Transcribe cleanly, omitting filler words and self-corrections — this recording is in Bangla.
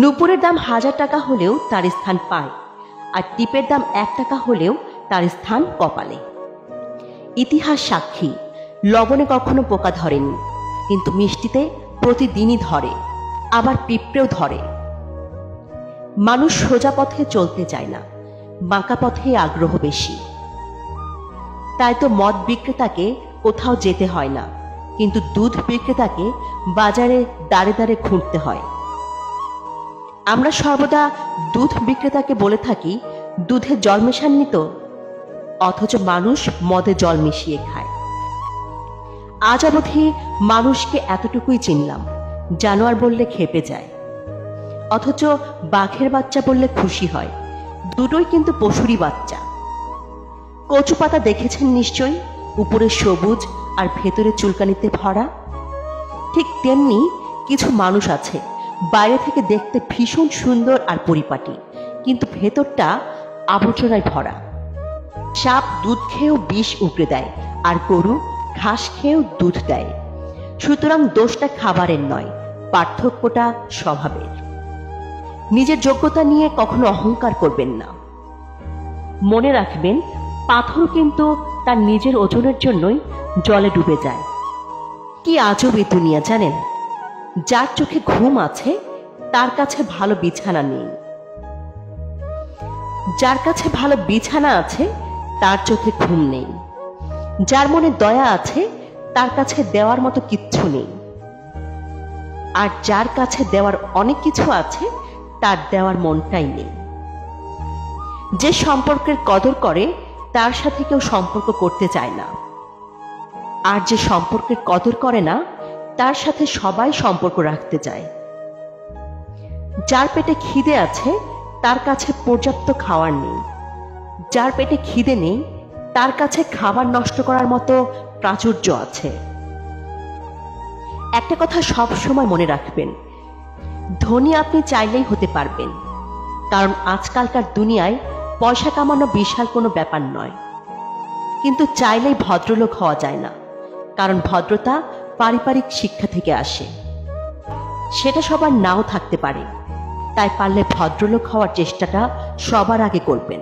নুপুরের দাম 1000 টাকা হলেও তার স্থান পায়, আর টিপের দাম 1 টাকা হলেও তার স্থান কপালে। ইতিহাস সাক্ষী, লবণে কখনো পোকা ধরেনি, কিন্তু মিষ্টিতে প্রতিদিনই ধরে, আবার পিঁপড়েও ধরে। মানুষ সোজা পথে চলতে চায় না, বাঁকা পথে আগ্রহ বেশি। তাই তো মদ বিক্রেতাকে কোথাও যেতে হয় না, কিন্তু দুধ বিক্রেতাকে বাজারে দাঁড়ে দাঁড়ে ঘুরতে হয়। আমরা সর্বদা দুধ বিক্রেতাকে বলে থাকি, দুধে জল মেশাননি তো, অথচ মানুষ মদে জল মিশিয়ে খায়। আজ অবধি মানুষকে এতটুকুই চিনলাম, জানোয়ার বললে খেপে যায়, অথচ বাঘের বাচ্চা বললে খুশি হয়। দুটোই কিন্তু পশুরই বাচ্চা। কচু পাতা দেখেছেন নিশ্চয়ই, উপরে সবুজ আর ভেতরে চুলকানিতে ভরা। ঠিক তেমনি কিছু মানুষ আছে, বাইরে থেকে দেখতে ভীষণ সুন্দর আর পরিপাটি, কিন্তু ভেতরটা আবর্জনায় ভরা। সাপ দুধ খেয়েও বিষ উগড়ে দেয়, আর গরু ঘাস খেয়েও দুধ দেয়। সুতরাং দোষটা খাবারের নয়, পার্থক্যটা স্বভাবের। নিজের যোগ্যতা নিয়ে কখনো অহংকার করবেন না। মনে রাখবেন, পাথর কিন্তু তার নিজের ওজনের জন্যই জলে ডুবে যায়। কি আজব এই দুনিয়া জানেন? যার চোখে ঘুম আছে তার কাছে ভালো বিছানা নেই, যার কাছে ভালো বিছানা আছে তার চোখে ঘুম নেই, যার মনে দয়া আছে তার কাছে দেওয়ার মতো কিচ্ছু নেই, আর যার কাছে দেওয়ার অনেক কিছু আছে তার দেওয়ার মনটাই নেই। যে সম্পর্কের কদর করে তার সাথে কেউ সম্পর্ক করতে চায় না, আর যে সম্পর্কের কদর করে না তার সাথে সবাই সম্পর্ক রাখতে চায়। যার পেটে খিদে আছে তার কাছে পর্যাপ্ত খাবার নেই, যার পেটে খিদে নেই তার কাছে খাবার নষ্ট করার মতো প্রাচুর্য আছে। একটা কথা সব সময় মনে রাখবেন, ধনী আপনি চাইলেই হতে পারবেন, কারণ আজকালকার দুনিয়ায় পয়সা কামানো বিশাল কোনো ব্যাপার নয়। কিন্তু চাইলেই ভদ্রলোক হওয়া যায় না, কারণ ভদ্রতা পারিবারিক শিক্ষা থেকে আসে। সেটা সবার নাও থাকতে পারে, তাই পারলে ভদ্রলোক হওয়ার চেষ্টাটা সবার আগে করবেন।